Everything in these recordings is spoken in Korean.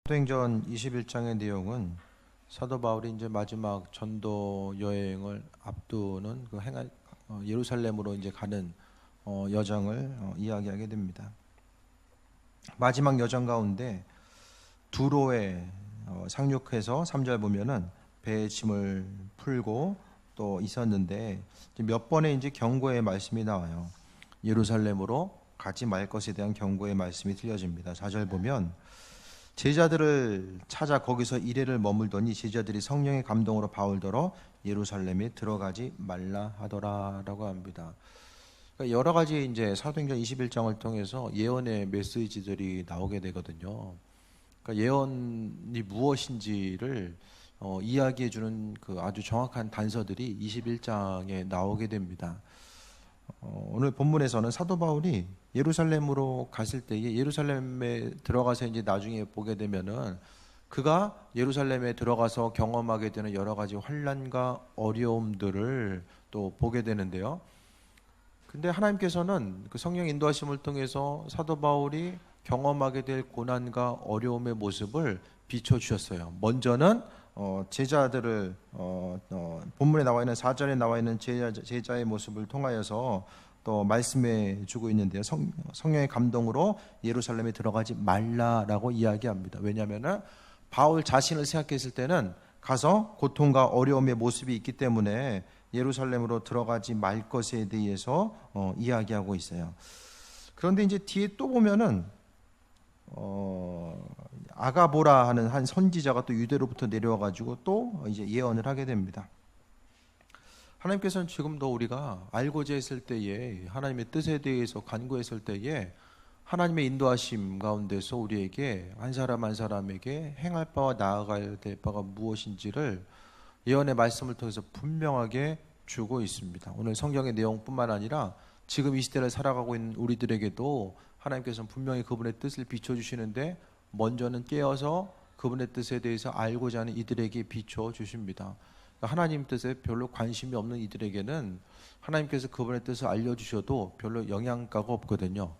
사도행전 21장의 내용은 사도 바울이 이제 마지막 전도 여행을 앞두는 예루살렘으로 이제 가는 여정을 이야기하게 됩니다. 마지막 여정 가운데 두로에 상륙해서 3절 보면은 배의 짐을 풀고 또 있었는데 몇 번의 이제 경고의 말씀이 나와요. 예루살렘으로 가지 말 것에 대한 경고의 말씀이 들려집니다. 4절 보면 제자들을 찾아 거기서 이레를 머물더니 제자들이 성령의 감동으로 바울더러 예루살렘에 들어가지 말라 하더라라고 합니다. 그러니까 여러 가지 이제 사도행전 21장을 통해서 예언의 메시지들이 나오게 되거든요. 그러니까 예언이 무엇인지를 이야기해 주는 그 아주 정확한 단서들이 21장에 나오게 됩니다. 오늘 본문에서는 사도 바울이 예루살렘으로 갔을 때에 예루살렘에 들어가서 이제 나중에 보게 되면은 그가 예루살렘에 들어가서 경험하게 되는 여러 가지 환난과 어려움들을 또 보게 되는데요. 근데 하나님께서는 그 성령 인도하심을 통해서 사도 바울이 경험하게 될 고난과 어려움의 모습을 비춰 주셨어요. 먼저는 제자들을 본문에 나와 있는 4절에 나와 있는 제자의 모습을 통하여서 또 말씀해 주고 있는데요. 성령의 감동으로 예루살렘에 들어가지 말라라고 이야기합니다. 왜냐하면 바울 자신을 생각했을 때는 가서 고통과 어려움의 모습이 있기 때문에 예루살렘으로 들어가지 말 것에 대해서 이야기하고 있어요. 그런데 이제 뒤에 또 보면은 아가보라 하는 한 선지자가 또 유대로부터 내려와 가지고 또 이제 예언을 하게 됩니다. 하나님께서는 지금도 우리가 알고자 했을 때에 하나님의 뜻에 대해서 간구했을 때에 하나님의 인도하심 가운데서 우리에게 한 사람 한 사람에게 행할 바와 나아가야 될 바가 무엇인지를 예언의 말씀을 통해서 분명하게 주고 있습니다. 오늘 성경의 내용뿐만 아니라 지금 이 시대를 살아가고 있는 우리들에게도 하나님께서는 분명히 그분의 뜻을 비춰주시는데 먼저는 깨어서 그분의 뜻에 대해서 알고자 하는 이들에게 비춰주십니다. 하나님 뜻에 별로 관심이 없는 이들에게는 하나님께서 그분의 뜻을 알려주셔도 별로 영향가가 없거든요.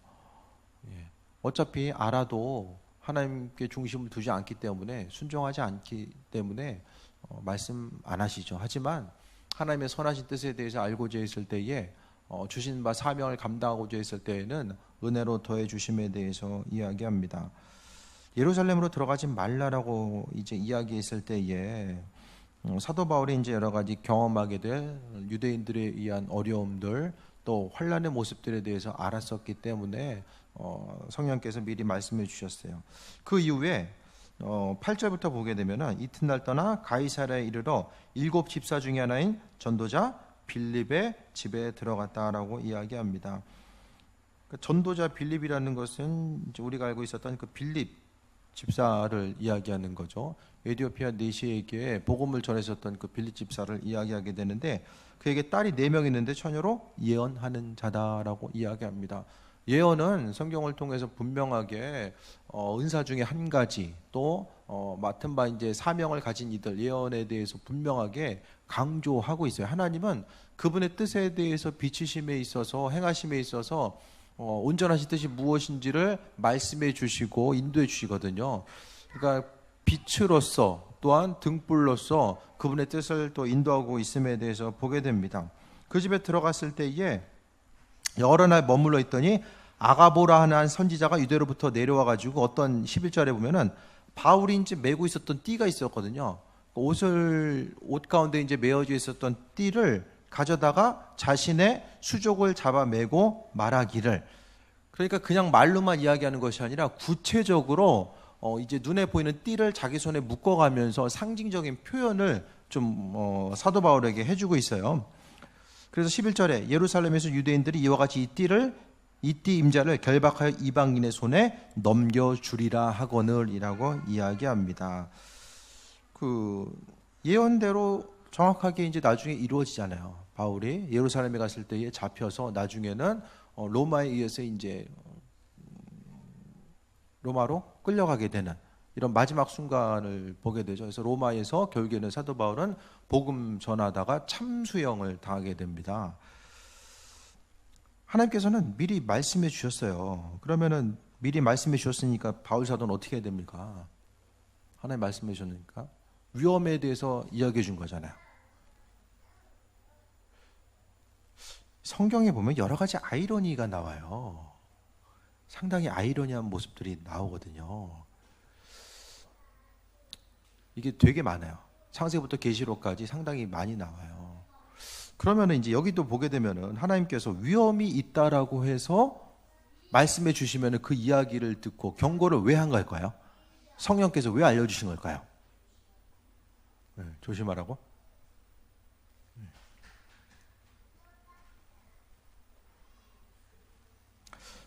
어차피 알아도 하나님께 중심을 두지 않기 때문에 순종하지 않기 때문에 말씀 안 하시죠. 하지만 하나님의 선하신 뜻에 대해서 알고자 했을 때에 주신 바 사명을 감당하고자 했을 때에는 은혜로 더해 주심에 대해서 이야기합니다. 예루살렘으로 들어가지 말라라고 이제 이야기했을 때에 사도 바울이 이제 여러 가지 경험하게 될 유대인들에 의한 어려움들 또 환난의 모습들에 대해서 알았었기 때문에 성령께서 미리 말씀해 주셨어요. 그 이후에 8절부터 보게 되면은 이튿날 떠나 가이사랴에 이르러 7 집사 중에 하나인 전도자 빌립의 집에 들어갔다라고 이야기합니다. 전도자 빌립이라는 것은 이제 우리가 알고 있었던 그 빌립 집사를 이야기하는 거죠. 에티오피아 내시에게 복음을 전했었던 그 빌립 집사를 이야기하게 되는데 그에게 딸이 4명 있는데 처녀로 예언하는 자다라고 이야기합니다. 예언은 성경을 통해서 분명하게 은사 중에 한 가지 또 맡은 바 이제 사명을 가진 이들 예언에 대해서 분명하게 강조하고 있어요. 하나님은 그분의 뜻에 대해서 비추심에 있어서 행하심에 있어서 온전하신 뜻이 무엇인지를 말씀해 주시고 인도해 주시거든요. 그러니까 빛으로서 또한 등불로서 그분의 뜻을 또 인도하고 있음에 대해서 보게 됩니다. 그 집에 들어갔을 때에 여러 날 머물러 있더니 아가보라 하는 한 선지자가 유대로부터 내려와 가지고 어떤 11절에 보면은 바울이 이제 메고 있었던 띠가 있었거든요. 옷 가운데 이제 메어져 있었던 띠를 가져다가 자신의 수족을 잡아 메고 말하기를, 그러니까 그냥 말로만 이야기하는 것이 아니라 구체적으로 이제 눈에 보이는 띠를 자기 손에 묶어가면서 상징적인 표현을 좀 사도 바울에게 해주고 있어요. 그래서 11절에 예루살렘에서 유대인들이 이와 같이 이 띠 임자를 결박하여 이방인의 손에 넘겨주리라 하거늘이라고 이야기합니다. 그 예언대로 정확하게 이제 나중에 이루어지잖아요. 바울이 예루살렘에 갔을 때에 잡혀서 나중에는 로마에 의해서 이제 로마로 끌려가게 되는 이런 마지막 순간을 보게 되죠. 그래서 로마에서 결국에는 사도 바울은 복음 전하다가 참수형을 당하게 됩니다. 하나님께서는 미리 말씀해 주셨어요. 그러면은 미리 말씀해 주셨으니까 바울 사도는 어떻게 해야 됩니까? 하나님 말씀해 주셨으니까 위험에 대해서 이야기해 준 거잖아요. 성경에 보면 여러 가지 아이러니가 나와요. 상당히 아이러니한 모습들이 나오거든요. 이게 되게 많아요. 창세부터 계시록까지 상당히 많이 나와요. 그러면 이제 여기도 보게 되면은 하나님께서 위험이 있다라고 해서 말씀해 주시면은 그 이야기를 듣고 경고를 왜 한 걸까요? 성령께서 왜 알려주신 걸까요? 네, 조심하라고?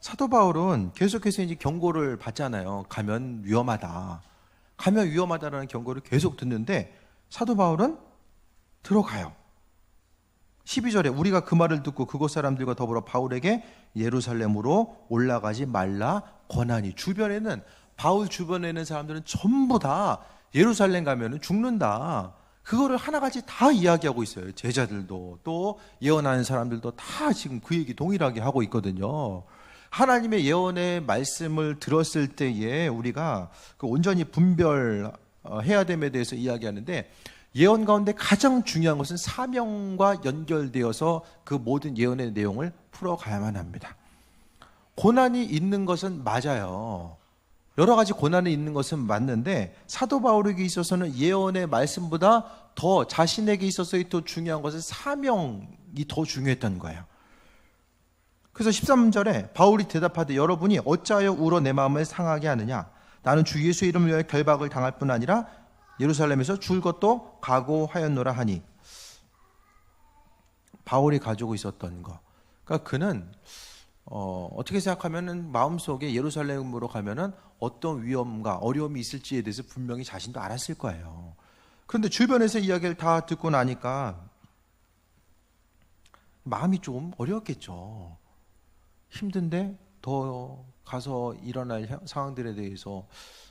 사도 바울은 계속해서 이제 경고를 받잖아요. 가면 위험하다. 가면 위험하다라는 경고를 계속 듣는데 사도 바울은 들어가요. 12절에 우리가 그 말을 듣고 그곳 사람들과 더불어 바울에게 예루살렘으로 올라가지 말라 권하니. 주변에는 바울 주변에 있는 사람들은 전부 다 예루살렘 가면은 죽는다. 그거를 하나같이 다 이야기하고 있어요. 제자들도 또 예언하는 사람들도 다 지금 그 얘기 동일하게 하고 있거든요. 하나님의 예언의 말씀을 들었을 때에 우리가 그 온전히 분별해야 됨에 대해서 이야기하는데 예언 가운데 가장 중요한 것은 사명과 연결되어서 그 모든 예언의 내용을 풀어가야만 합니다. 고난이 있는 것은 맞아요. 여러 가지 고난이 있는 것은 맞는데 사도 바울에게 있어서는 예언의 말씀보다 더 자신에게 있어서의 더 중요한 것은 사명이 더 중요했던 거예요. 그래서 13절에 바울이 대답하되 여러분이 어찌하여 울어 내 마음을 상하게 하느냐. 나는 주 예수의 이름을 위하여 결박을 당할 뿐 아니라 예루살렘에서 죽을 것도 각오하였노라 하니. 바울이 가지고 있었던 것. 그러니까 그는 어떻게 생각하면은 마음속에 예루살렘으로 가면은 어떤 위험과 어려움이 있을지에 대해서 분명히 자신도 알았을 거예요. 그런데 주변에서 이야기를 다 듣고 나니까 마음이 좀 어려웠겠죠. 힘든데 더 가서 일어날 상황들에 대해서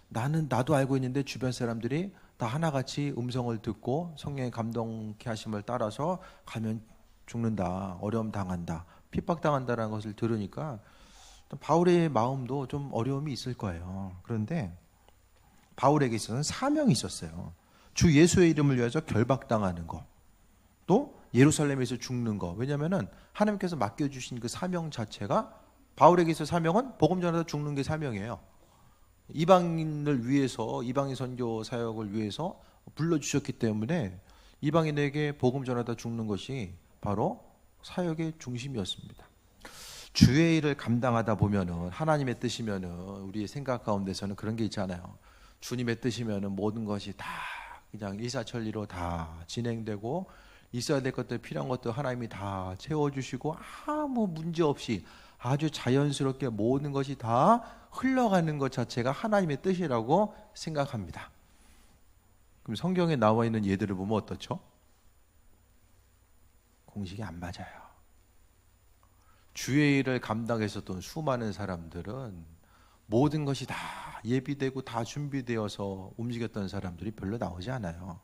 나도 알고 있는데 주변 사람들이 다 하나같이 음성을 듣고 성령의 감동케 하심을 따라서 가면 죽는다, 어려움 당한다, 핍박당한다라는 것을 들으니까 바울의 마음도 좀 어려움이 있을 거예요. 그런데 바울에게 있어서는 사명이 있었어요. 주 예수의 이름을 위해서 결박당하는 것, 또 예루살렘에서 죽는 것. 왜냐하면 하나님께서 맡겨주신 그 사명 자체가 바울에게 있어 사명은 복음 전하다 죽는 게 사명이에요. 이방인을 위해서, 이방인 선교 사역을 위해서 불러주셨기 때문에 이방인에게 복음 전하다 죽는 것이 바로 사역의 중심이었습니다. 주의 일을 감당하다 보면은 하나님의 뜻이면은 우리의 생각 가운데서는 그런 게 있잖아요. 주님의 뜻이면은 모든 것이 다 그냥 일사천리로 다 진행되고 있어야 될 것들, 필요한 것들 하나님이 다 채워주시고 아무 문제 없이 아주 자연스럽게 모든 것이 다 흘러가는 것 자체가 하나님의 뜻이라고 생각합니다. 그럼 성경에 나와 있는 예들을 보면 어떻죠? 공식이 안 맞아요. 주의 일을 감당했었던 수많은 사람들은 모든 것이 다 예비되고 다 준비되어서 움직였던 사람들이 별로 나오지 않아요.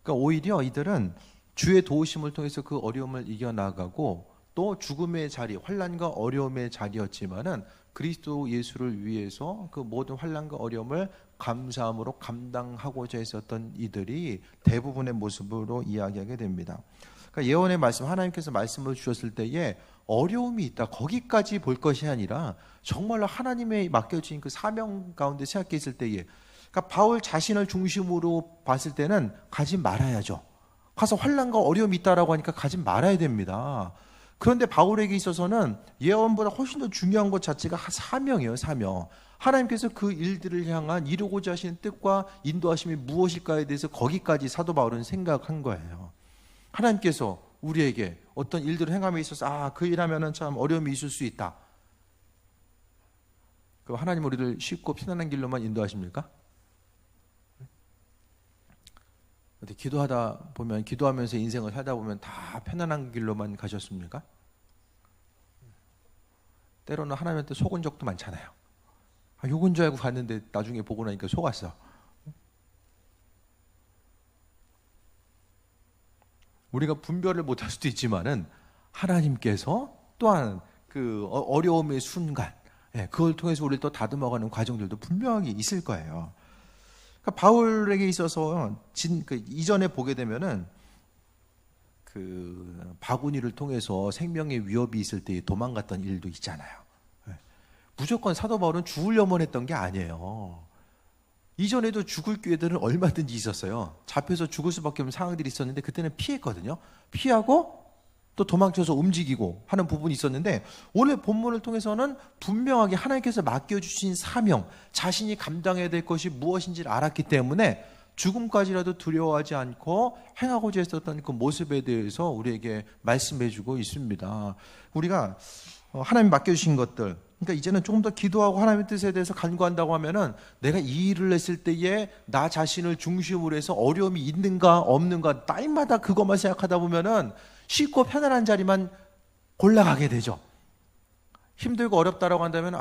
그러니까 오히려 이들은 주의 도우심을 통해서 그 어려움을 이겨나가고 또 죽음의 자리, 환난과 어려움의 자리였지만은 그리스도 예수를 위해서 그 모든 환난과 어려움을 감사함으로 감당하고자 했었던 이들이 대부분의 모습으로 이야기하게 됩니다. 그러니까 예언의 말씀, 하나님께서 말씀을 주셨을 때에 어려움이 있다, 거기까지 볼 것이 아니라 정말로 하나님의 맡겨진 그 사명 가운데 생각했을 때에, 그러니까 바울 자신을 중심으로 봤을 때는 가지 말아야죠. 가서 환난과 어려움이 있다라고 하니까 가지 말아야 됩니다. 그런데 바울에게 있어서는 예언보다 훨씬 더 중요한 것 자체가 사명이에요. 사명. 하나님께서 그 일들을 향한 이루고자 하시는 뜻과 인도하심이 무엇일까에 대해서 거기까지 사도 바울은 생각한 거예요. 하나님께서 우리에게 어떤 일들을 행함에 있어서 그 일하면은 참 어려움이 있을 수 있다. 그럼 하나님 우리를 쉽고 편안한 길로만 인도하십니까? 기도하다 보면, 기도하면서 인생을 살다 보면 다 편안한 길로만 가셨습니까? 때로는 하나님한테 속은 적도 많잖아요. 욕은 줄 알고 갔는데 나중에 보고 나니까 속았어. 우리가 분별을 못할 수도 있지만은 하나님께서 또한 그 어려움의 순간, 그걸 통해서 우리를 또 다듬어가는 과정들도 분명히 있을 거예요. 그러니까 바울에게 있어서 이전에 보게 되면은 바구니를 통해서 생명의 위협이 있을 때 도망갔던 일도 있잖아요. 무조건 사도 바울은 죽으려만 했던 게 아니에요. 이전에도 죽을 기회들은 얼마든지 있었어요. 잡혀서 죽을 수밖에 없는 상황들이 있었는데 그때는 피했거든요. 피하고 또 도망쳐서 움직이고 하는 부분이 있었는데, 오늘 본문을 통해서는 분명하게 하나님께서 맡겨주신 사명, 자신이 감당해야 될 것이 무엇인지를 알았기 때문에 죽음까지라도 두려워하지 않고 행하고자 했었던 그 모습에 대해서 우리에게 말씀해주고 있습니다. 우리가 하나님 맡겨주신 것들, 그러니까 이제는 조금 더 기도하고 하나님의 뜻에 대해서 간구한다고 하면은 내가 이 일을 했을 때에 나 자신을 중심으로 해서 어려움이 있는가 없는가 따위마다 그것만 생각하다 보면은 쉽고 편안한 자리만 골라가게 되죠. 힘들고 어렵다라고 한다면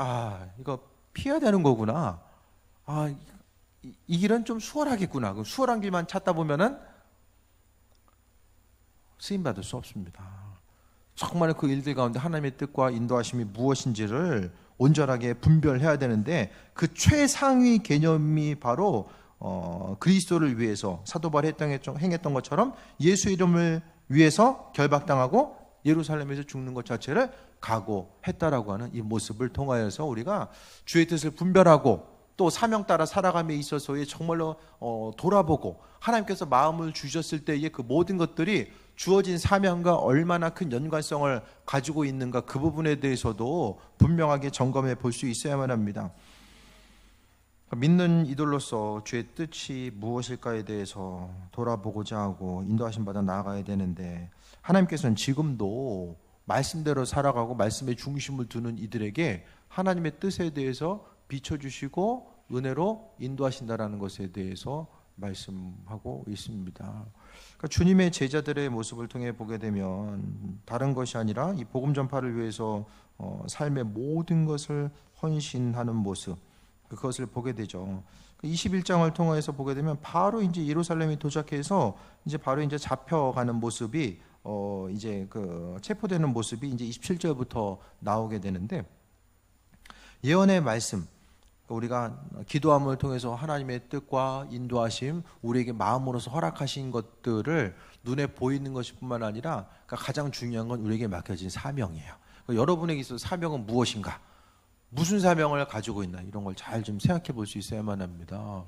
이거 피해야 되는 거구나. 이 길은 좀 수월하겠구나. 그 수월한 길만 찾다 보면은 쓰임받을 수 없습니다. 정말 그 일들 가운데 하나님의 뜻과 인도하심이 무엇인지를 온전하게 분별해야 되는데, 그 최상위 개념이 바로 그리스도를 위해서 사도 바울이 행했던 것처럼 예수 이름을 위해서 결박당하고 예루살렘에서 죽는 것 자체를 각오했다라고 하는 이 모습을 통하여서 우리가 주의 뜻을 분별하고 또 사명 따라 살아감에 있어서의 정말로 돌아보고 하나님께서 마음을 주셨을 때의 그 모든 것들이 주어진 사명과 얼마나 큰 연관성을 가지고 있는가, 그 부분에 대해서도 분명하게 점검해 볼 수 있어야만 합니다. 믿는 이들로서 주의 뜻이 무엇일까에 대해서 돌아보고자 하고 인도하심 받아 나아가야 되는데, 하나님께서는 지금도 말씀대로 살아가고 말씀의 중심을 두는 이들에게 하나님의 뜻에 대해서 비춰주시고 은혜로 인도하신다라는 것에 대해서 말씀하고 있습니다. 그러니까 주님의 제자들의 모습을 통해 보게 되면 다른 것이 아니라 이 복음 전파를 위해서 삶의 모든 것을 헌신하는 모습, 그것을 보게 되죠. 21장을 통해서 보게 되면 바로 이제 예루살렘에 도착해서 이제 바로 이제 잡혀가는 모습이 이제 체포되는 모습이 이제 27절부터 나오게 되는데, 예언의 말씀, 우리가 기도함을 통해서 하나님의 뜻과 인도하심, 우리에게 마음으로서 허락하신 것들을 눈에 보이는 것뿐만 아니라 가장 중요한 건 우리에게 맡겨진 사명이에요. 여러분에게 있어서 사명은 무엇인가? 무슨 사명을 가지고 있나? 이런 걸 잘 좀 생각해 볼 수 있어야만 합니다.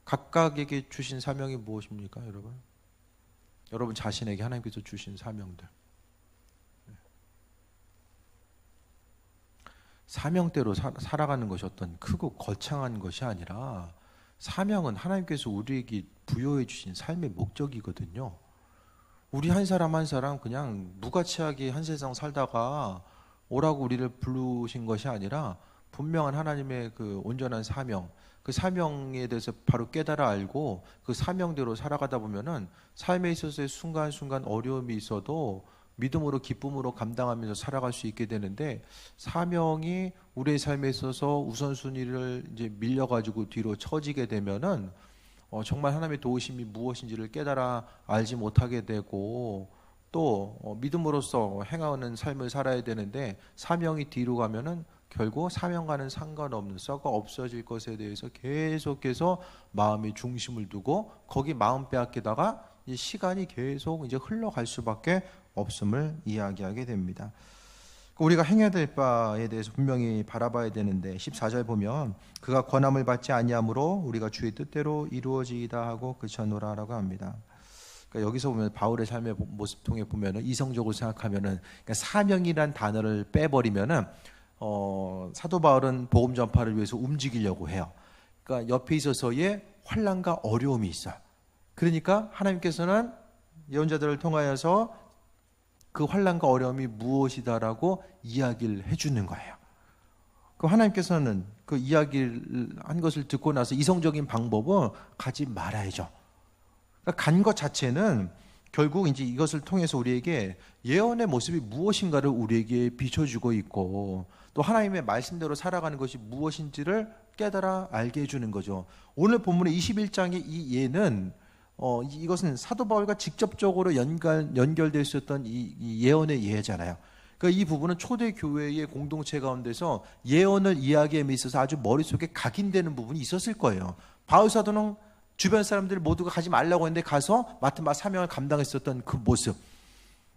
각각에게 주신 사명이 무엇입니까, 여러분? 여러분 자신에게 하나님께서 주신 사명들. 사명대로 살아가는 것이 어떤 크고 거창한 것이 아니라, 사명은 하나님께서 우리에게 부여해 주신 삶의 목적이거든요. 우리 한 사람 한 사람 그냥 무가치하게 한 세상 살다가 오라고 우리를 부르신 것이 아니라 분명한 하나님의 그 온전한 사명, 그 사명에 대해서 바로 깨달아 알고 그 사명대로 살아가다 보면은 삶에 있어서의 순간순간 어려움이 있어도 믿음으로 기쁨으로 감당하면서 살아갈 수 있게 되는데, 사명이 우리의 삶에 있어서 우선순위를 이제 밀려가지고 뒤로 처지게 되면은 정말 하나님의 도우심이 무엇인지를 깨달아 알지 못하게 되고, 또 믿음으로써 행하는 삶을 살아야 되는데 사명이 뒤로 가면은 결국 사명과는 상관없는 썩어 없어질 것에 대해서 계속해서 마음의 중심을 두고 거기 마음 빼앗기다가 이 시간이 계속 이제 흘러갈 수밖에 없음을 이야기하게 됩니다. 우리가 행해야 될 바에 대해서 분명히 바라봐야 되는데, 14절 보면 그가 권함을 받지 아니하므로 우리가 주의 뜻대로 이루어지이다 하고 그쳐노라라고 합니다. 그러니까 여기서 보면 바울의 삶의 모습 통해 보면은 이성적으로 생각하면은, 그러니까 사명이란 단어를 빼버리면은 사도 바울은 복음 전파를 위해서 움직이려고 해요. 그러니까 옆에 있어서의 환난과 어려움이 있어요. 그러니까 하나님께서는 예언자들을 통하여서 그 환난과 어려움이 무엇이다라고 이야기를 해주는 거예요. 그 하나님께서는 그 이야기를 한 것을 듣고 나서 이성적인 방법은 가지 말아야죠. 그러니까 간 것 자체는 결국 이제 이것을 통해서 우리에게 예언의 모습이 무엇인가를 우리에게 비춰주고 있고, 또 하나님의 말씀대로 살아가는 것이 무엇인지를 깨달아 알게 해주는 거죠. 오늘 본문의 21장의 이 예는 이것은 사도 바울과 직접적으로 연결될 수 있었던 이 예언의 예잖아요. 그러니까 이 부분은 초대 교회의 공동체 가운데서 예언을 이야기함에 있어서 아주 머릿속에 각인되는 부분이 있었을 거예요. 바울 사도는 주변 사람들 모두가 가지 말라고 했는데 가서 맡은 바 사명을 감당했었던 그 모습.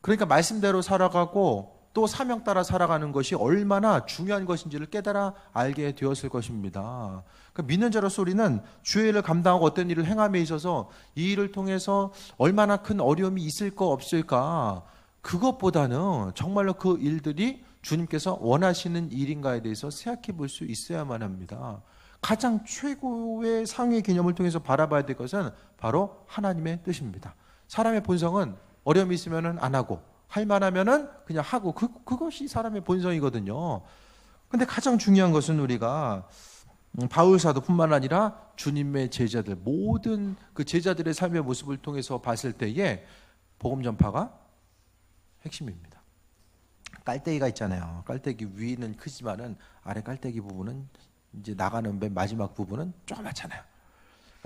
그러니까 말씀대로 살아가고 또 사명 따라 살아가는 것이 얼마나 중요한 것인지를 깨달아 알게 되었을 것입니다. 그러니까 믿는 자로서 우리는 주의 일을 감당하고 어떤 일을 행함에 있어서 이 일을 통해서 얼마나 큰 어려움이 있을까 없을까, 그것보다는 정말로 그 일들이 주님께서 원하시는 일인가에 대해서 생각해 볼 수 있어야만 합니다. 가장 최고의 상위 개념을 통해서 바라봐야 될 것은 바로 하나님의 뜻입니다. 사람의 본성은 어려움이 있으면 안 하고, 할 만하면은 그냥 하고, 그것이 사람의 본성이거든요. 근데 가장 중요한 것은 우리가 바울 사도뿐만 아니라 주님의 제자들, 모든 그 제자들의 삶의 모습을 통해서 봤을 때에 복음 전파가 핵심입니다. 깔때기가 있잖아요. 깔때기 위는 크지만은 아래 깔때기 부분은 이제 나가는 맨 마지막 부분은 조그맣잖아요.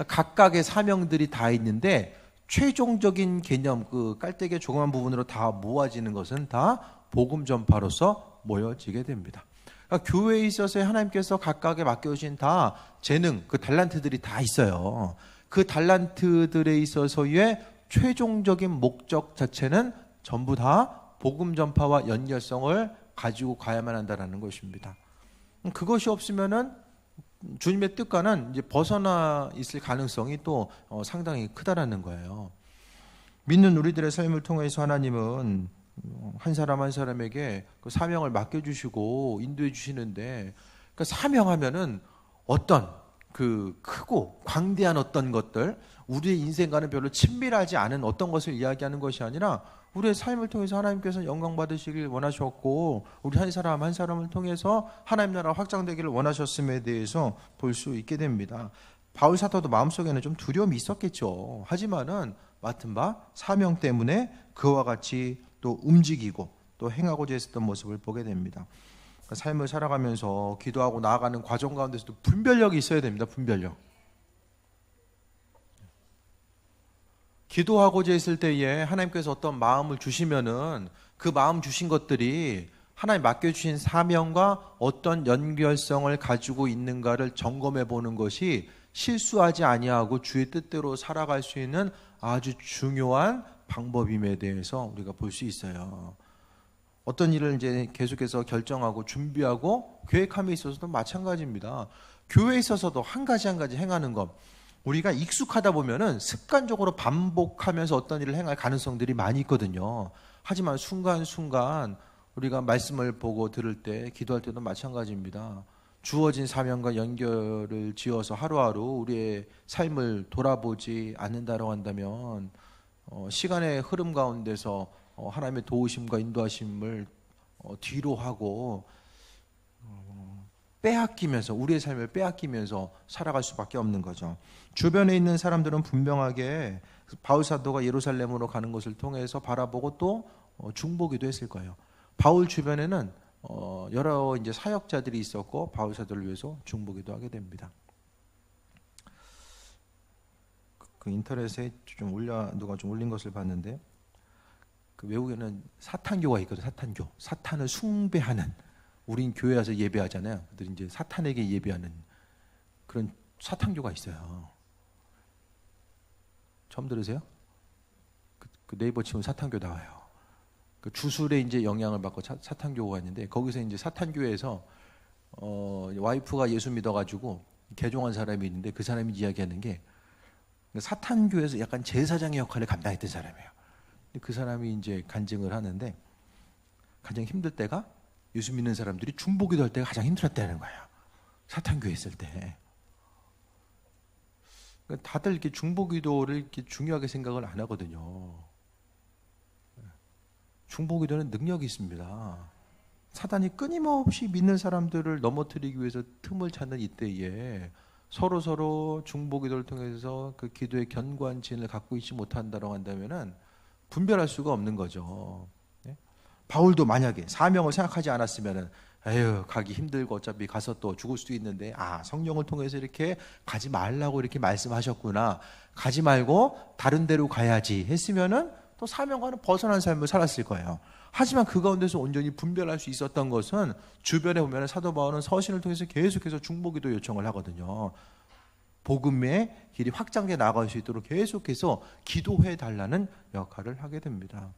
각각의 사명들이 다 있는데 최종적인 개념, 그 깔때기의 조그만 부분으로 다 모아지는 것은 다 복음 전파로서 모여지게 됩니다. 그러니까 교회에 있어서 하나님께서 각각에 맡겨주신 다 재능, 그 달란트들이 다 있어요. 그 달란트들에 있어서의 최종적인 목적 자체는 전부 다 복음 전파와 연결성을 가지고 가야만 한다는 것입니다. 그것이 없으면은 주님의 뜻과는 이제 벗어나 있을 가능성이 또 상당히 크다라는 거예요. 믿는 우리들의 삶을 통해서 하나님은 한 사람 한 사람에게 그 사명을 맡겨주시고 인도해 주시는데, 그러니까 사명하면은 어떤 그 크고 광대한 어떤 것들, 우리의 인생과는 별로 친밀하지 않은 어떤 것을 이야기하는 것이 아니라 우리의 삶을 통해서 하나님께서 영광 받으시길 원하셨고, 우리 한 사람 한 사람을 통해서 하나님 나라가 확장되기를 원하셨음에 대해서 볼 수 있게 됩니다. 바울 사도도 마음속에는 좀 두려움이 있었겠죠. 하지만은 맡은 바 사명 때문에 그와 같이 또 움직이고 또 행하고자 했었던 모습을 보게 됩니다. 그러니까 삶을 살아가면서 기도하고 나아가는 과정 가운데서도 분별력이 있어야 됩니다. 분별력. 기도하고자 했을 때에 하나님께서 어떤 마음을 주시면은 그 마음 주신 것들이 하나님 맡겨주신 사명과 어떤 연결성을 가지고 있는가를 점검해 보는 것이 실수하지 아니하고 주의 뜻대로 살아갈 수 있는 아주 중요한 방법임에 대해서 우리가 볼 수 있어요. 어떤 일을 이제 계속해서 결정하고 준비하고 계획함에 있어서도 마찬가지입니다. 교회에 있어서도 한 가지 한 가지 행하는 것, 우리가 익숙하다 보면은 습관적으로 반복하면서 어떤 일을 행할 가능성들이 많이 있거든요. 하지만 순간순간 우리가 말씀을 보고 들을 때, 기도할 때도 마찬가지입니다. 주어진 사명과 연결을 지어서 하루하루 우리의 삶을 돌아보지 않는다고 한다면 시간의 흐름 가운데서 하나님의 도우심과 인도하심을 뒤로 하고 빼앗기면서, 우리의 삶을 빼앗기면서 살아갈 수밖에 없는 거죠. 주변에 있는 사람들은 분명하게 바울 사도가 예루살렘으로 가는 것을 통해서 바라보고 또 중보기도 했을 거예요. 바울 주변에는 여러 이제 사역자들이 있었고 바울 사도를 위해서 중보기도 하게 됩니다. 그 인터넷에 누가 좀 올린 것을 봤는데, 그 외국에는 사탄교가 있거든요. 사탄교. 사탄을 숭배하는, 우린 교회 와서 예배하잖아요. 그들이 이제 사탄에게 예배하는 그런 사탄교가 있어요. 처음 들으세요? 그 네이버 치면 사탄교 나와요. 그 주술에 이제 영향을 받고 사탄교가 있는데, 거기서 이제 사탄교에서 와이프가 예수 믿어가지고 개종한 사람이 있는데, 그 사람이 이야기하는 게 사탄교에서 약간 제사장의 역할을 감당했던 사람이에요. 근데 그 사람이 이제 간증을 하는데, 가장 힘들 때가 예수 믿는 사람들이 중보기도 할 때가 가장 힘들었다는 거예요. 사탄교회 있을 때. 다들 이렇게 중보기도를 이렇게 중요하게 생각을 안 하거든요. 중보기도는 능력이 있습니다. 사단이 끊임없이 믿는 사람들을 넘어뜨리기 위해서 틈을 찾는 이때에 서로 중보기도를 통해서 그 기도의 견고한 진을 갖고 있지 못한다고 한다면은 분별할 수가 없는 거죠. 바울도 만약에 사명을 생각하지 않았으면은 에휴, 가기 힘들고 어차피 가서 또 죽을 수도 있는데, 성령을 통해서 이렇게 가지 말라고 이렇게 말씀하셨구나, 가지 말고 다른 데로 가야지 했으면은 또 사명과는 벗어난 삶을 살았을 거예요. 하지만 그 가운데서 온전히 분별할 수 있었던 것은, 주변에 보면 사도 바울은 서신을 통해서 계속해서 중보기도 요청을 하거든요. 복음의 길이 확장돼 나갈 수 있도록 계속해서 기도해 달라는 역할을 하게 됩니다.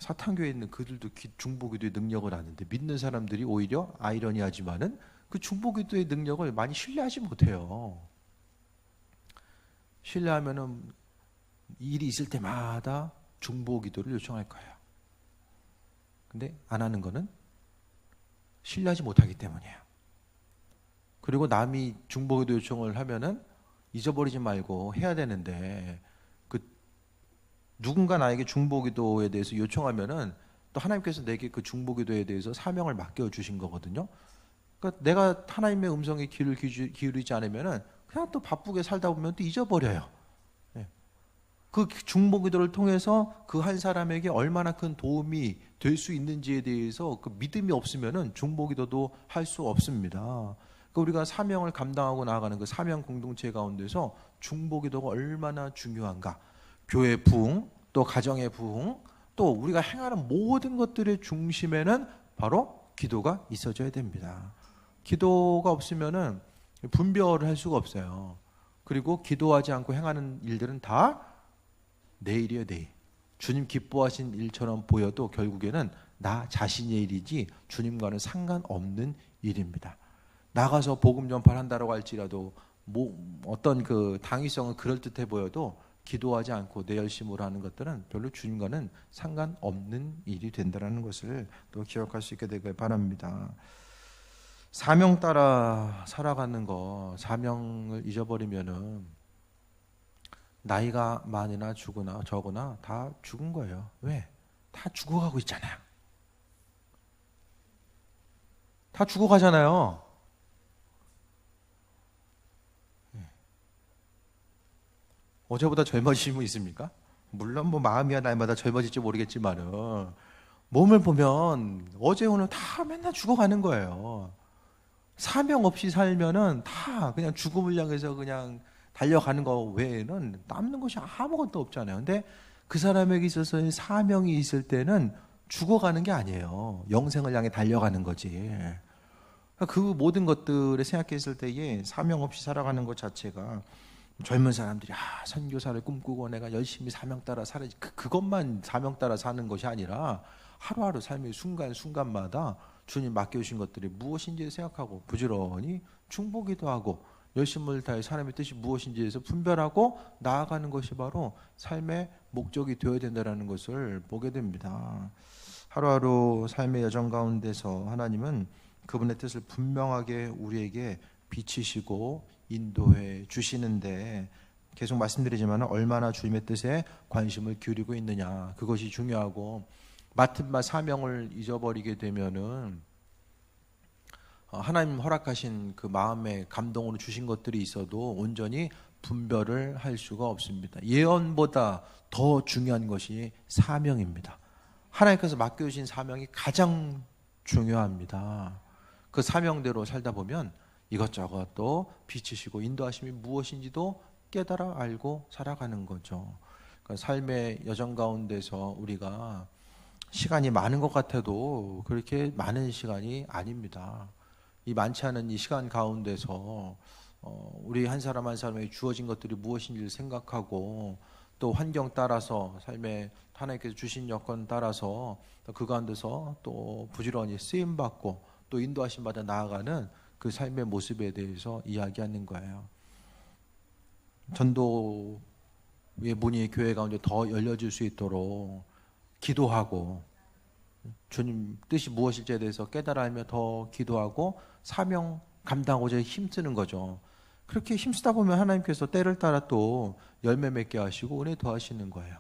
사탄교회에 있는 그들도 중보기도의 능력을 아는데 믿는 사람들이 오히려 아이러니하지만은 그 중보기도의 능력을 많이 신뢰하지 못해요. 신뢰하면은 일이 있을 때마다 중보기도를 요청할 거예요. 근데 안 하는 거는 신뢰하지 못하기 때문이에요. 그리고 남이 중보기도 요청을 하면은 잊어버리지 말고 해야 되는데 그 누군가 나에게 중보기도에 대해서 요청하면은 또 하나님께서 내게 그 중보기도에 대해서 사명을 맡겨 주신 거거든요. 그러니까 내가 하나님의 음성에 귀를 기울이지 않으면은 그냥 또 바쁘게 살다 보면 또 잊어버려요. 그 중보기도를 통해서 그 한 사람에게 얼마나 큰 도움이 될 수 있는지에 대해서 그 믿음이 없으면은 중보기도도 할 수 없습니다. 그러니까 우리가 사명을 감당하고 나아가는 그 사명 공동체 가운데서 중보기도가 얼마나 중요한가. 교회 부흥, 또 가정의 부흥, 또 우리가 행하는 모든 것들의 중심에는 바로 기도가 있어져야 됩니다. 기도가 없으면은 분별을 할 수가 없어요. 그리고 기도하지 않고 행하는 일들은 다 내일이에요, 내일. 주님 기뻐하신 일처럼 보여도 결국에는 나 자신의 일이지 주님과는 상관없는 일입니다. 나가서 복음 전파한다라고 할지라도 어떤 그 당위성은 그럴듯해 보여도 기도하지 않고 내 열심으로 하는 것들은 별로 주님과는 상관없는 일이 된다는 것을 또 기억할 수 있게 되길 바랍니다. 사명 따라 살아가는 거, 사명을 잊어버리면은 나이가 많으나 죽으나 적으나 다 죽은 거예요. 왜? 다 죽어가고 있잖아요. 다 죽어가잖아요. 어제보다 젊어지신 분 있습니까? 물론 뭐 마음이야 날마다 젊어질지 모르겠지만은 몸을 보면 어제 오늘 다 맨날 죽어가는 거예요. 사명 없이 살면은 다 그냥 죽음을 향해서 그냥 달려가는 거 외에는 남는 것이 아무것도 없잖아요. 근데 그 사람에게 있어서의 사명이 있을 때는 죽어가는 게 아니에요. 영생을 향해 달려가는 거지. 그 모든 것들을 생각했을 때에 사명 없이 살아가는 것 자체가 젊은 사람들이 선교사를 꿈꾸고 내가 열심히 사명 따라 살아야지 그것만 사명 따라 사는 것이 아니라 하루하루 삶의 순간순간마다 주님 맡겨주신 것들이 무엇인지 생각하고 부지런히 중보기도 하고 열심을 다해 사람의 뜻이 무엇인지에서 분별하고 나아가는 것이 바로 삶의 목적이 되어야 된다는 것을 보게 됩니다. 하루하루 삶의 여정 가운데서 하나님은 그분의 뜻을 분명하게 우리에게 비치시고 인도해 주시는데 계속 말씀드리지만 얼마나 주님의 뜻에 관심을 기울이고 있느냐 그것이 중요하고 맡은 바 사명을 잊어버리게 되면은 하나님 허락하신 그 마음의 감동으로 주신 것들이 있어도 온전히 분별을 할 수가 없습니다. 예언보다 더 중요한 것이 사명입니다. 하나님께서 맡겨주신 사명이 가장 중요합니다. 그 사명대로 살다 보면 이것저것 또 비치시고 인도하심이 무엇인지도 깨달아 알고 살아가는 거죠. 그러니까 삶의 여정 가운데서 우리가 시간이 많은 것 같아도 그렇게 많은 시간이 아닙니다. 이 많지 않은 이 시간 가운데서 우리 한 사람 한 사람에게 주어진 것들이 무엇인지를 생각하고 또 환경 따라서 삶에 하나님께서 주신 여건 따라서 그 가운데서 또 부지런히 쓰임받고 또 인도하심 받아 나아가는 그 삶의 모습에 대해서 이야기하는 거예요. 전도의 문이 교회 가운데 더 열려질 수 있도록 기도하고 주님 뜻이 무엇일지에 대해서 깨달아 알며 더 기도하고 사명 감당하고자 힘쓰는 거죠. 그렇게 힘쓰다 보면 하나님께서 때를 따라 또 열매 맺게 하시고 은혜 더하시는 거예요.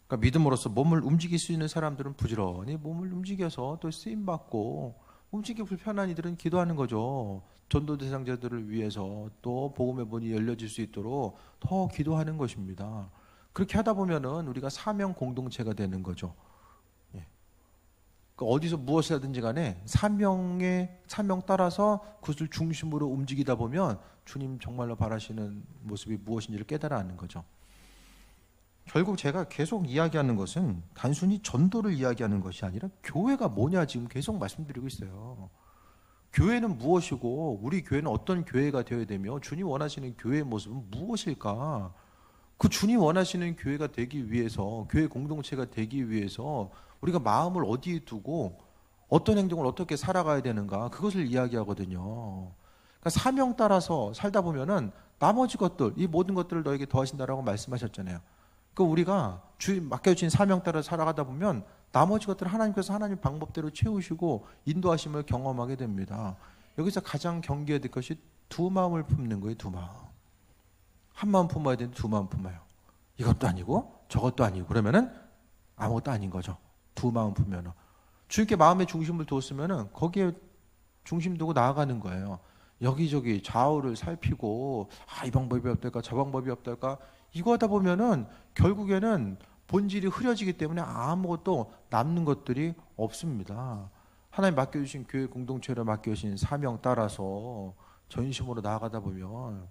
그러니까 믿음으로써 몸을 움직일 수 있는 사람들은 부지런히 몸을 움직여서 또 쓰임받고 움직이기 불편한 이들은 기도하는 거죠. 전도 대상자들을 위해서 또 복음의 문이 열려질 수 있도록 더 기도하는 것입니다. 그렇게 하다 보면은 우리가 사명 공동체가 되는 거죠. 그러니까 어디서 무엇을 하든지 간에 사명 따라서 그것을 중심으로 움직이다 보면 주님 정말로 바라시는 모습이 무엇인지를 깨달아 아는 거죠. 결국 제가 계속 이야기하는 것은 단순히 전도를 이야기하는 것이 아니라 교회가 뭐냐 지금 계속 말씀드리고 있어요. 교회는 무엇이고 우리 교회는 어떤 교회가 되어야 되며 주님 원하시는 교회의 모습은 무엇일까? 그 주님 원하시는 교회가 되기 위해서, 교회 공동체가 되기 위해서 우리가 마음을 어디에 두고 어떤 행동을 어떻게 살아가야 되는가, 그것을 이야기하거든요. 그러니까 사명 따라서 살다 보면은 나머지 것들, 이 모든 것들을 너에게 더하신다라고 말씀하셨잖아요. 그러니까 우리가 주님 맡겨주신 사명 따라 살아가다 보면 나머지 것들을 하나님께서 하나님 방법대로 채우시고 인도하심을 경험하게 됩니다. 여기서 가장 경계해야 될 것이 두 마음을 품는 거예요. 두 마음. 한 마음 품어야 되는데 두 마음 품어요. 이것도 아니고 저것도 아니고 그러면은 아무것도 아닌 거죠. 두 마음 품면은 주님께 마음의 중심을 두었으면은 거기에 중심 두고 나아가는 거예요. 여기저기 좌우를 살피고 이 방법이 어떨까 저 방법이 어떨까 이거 하다 보면은 결국에는 본질이 흐려지기 때문에 아무것도 남는 것들이 없습니다. 하나님 맡겨주신 교회 공동체를 맡겨주신 사명 따라서 전심으로 나아가다 보면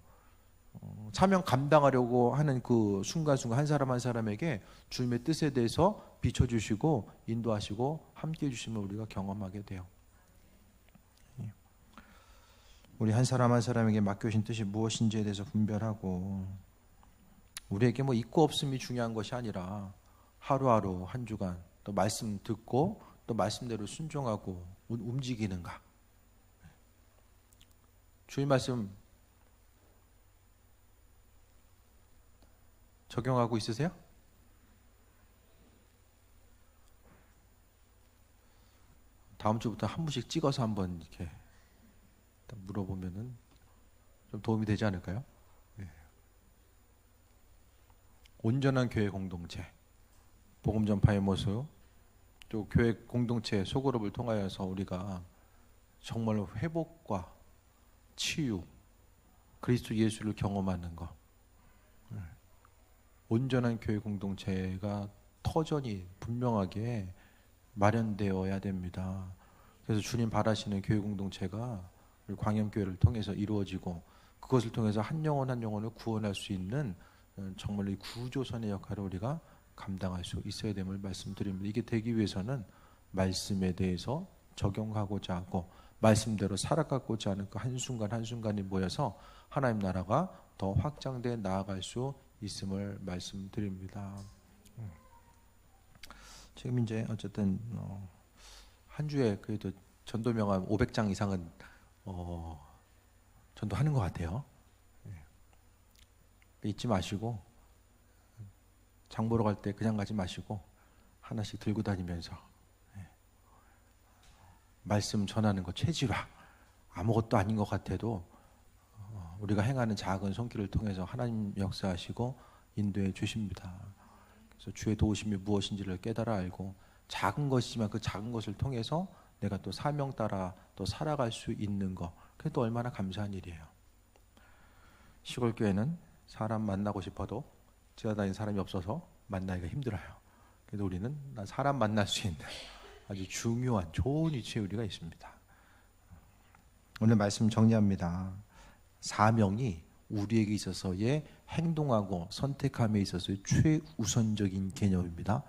사명 감당하려고 하는 그 순간순간 한 사람 한 사람에게 주님의 뜻에 대해서 비춰주시고 인도하시고 함께해 주심을 우리가 경험하게 돼요. 우리 한 사람 한 사람에게 맡겨주신 뜻이 무엇인지에 대해서 분별하고, 우리에게 뭐 있고 없음이 중요한 것이 아니라 하루하루 한 주간 또 말씀 듣고 또 말씀대로 순종하고 움직이는가. 주님 말씀 적용하고 있으세요? 다음 주부터 한 분씩 찍어서 한번 이렇게 물어보면은 좀 도움이 되지 않을까요? 네. 온전한 교회 공동체, 복음 전파의 모습, 또 교회 공동체 소그룹을 통하여서 우리가 정말로 회복과 치유, 그리스도 예수를 경험하는 것, 온전한 교회 공동체가 터전이 분명하게 마련되어야 됩니다. 그래서 주님 바라시는 교회 공동체가 우리 광염교회를 통해서 이루어지고, 그것을 통해서 한 영혼 한 영혼을 구원할 수 있는 정말로 이 구조선의 역할을 우리가 감당할 수 있어야 됨을 말씀드립니다. 이게 되기 위해서는 말씀에 대해서 적용하고자 하고 말씀대로 살아가고자 하는 그 한순간 한순간이 모여서 하나님 나라가 더 확장돼 나아갈 수 있음을 말씀드립니다. 지금 이제 어쨌든 한 주에 그래도 전도 명함 500장 이상은 전도하는 것 같아요. 잊지 마시고 장 보러 갈 때 그냥 가지 마시고 하나씩 들고 다니면서 말씀 전하는 거 체질화, 아무것도 아닌 것 같아도 우리가 행하는 작은 손길을 통해서 하나님 역사하시고 인도해 주십니다. 그래서 주의 도우심이 무엇인지를 깨달아 알고 작은 것이지만 그 작은 것을 통해서 내가 또 사명 따라 또 살아갈 수 있는 것, 그게 또 얼마나 감사한 일이에요. 시골 교회는 사람 만나고 싶어도 지나다니는 사람이 없어서 만나기가 힘들어요. 그래도 우리는 사람 만날 수 있는 아주 중요한 좋은 위치에 우리가 있습니다. 오늘 말씀 정리합니다. 사명이 우리에게 있어서의 행동하고 선택함에 있어서의 최우선적인 개념입니다.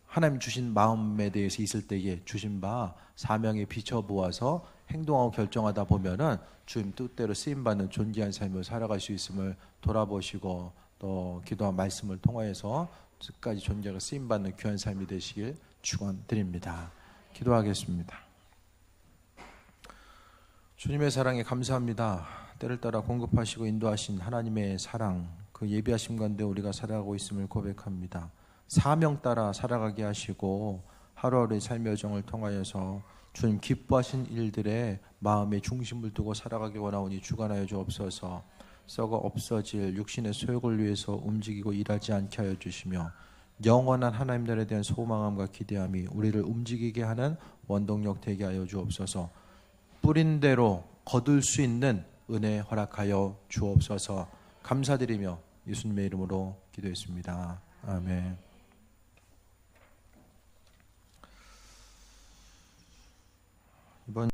하나님 주신 마음에 대해서 있을 때에 주신 바 사명에 비춰보아서 행동하고 결정하다 보면은 주님 뜻대로 쓰임받는 존귀한 삶을 살아갈 수 있음을 돌아보시고 또 기도와 말씀을 통하여서 끝까지 존재가 쓰임받는 귀한 삶이 되시길 축원드립니다. 기도하겠습니다. 주님의 사랑에 감사합니다. 때를 따라 공급하시고 인도하신 하나님의 사랑, 그 예비하심 가운데 우리가 살아가고 있음을 고백합니다. 사명 따라 살아가게 하시고 하루하루의 삶의 여정을 통하여서 주님 기뻐하신 일들에 마음의 중심을 두고 살아가기 원하오니 주관하여 주옵소서. 썩어 없어질 육신의 소욕을 위해서 움직이고 일하지 않게 하여 주시며 영원한 하나님 나라에 대한 소망함과 기대함이 우리를 움직이게 하는 원동력 되게 하여 주옵소서. 뿌린 대로 거둘 수 있는 은혜 허락하여 주옵소서. 감사드리며 예수님의 이름으로 기도했습니다. 아멘.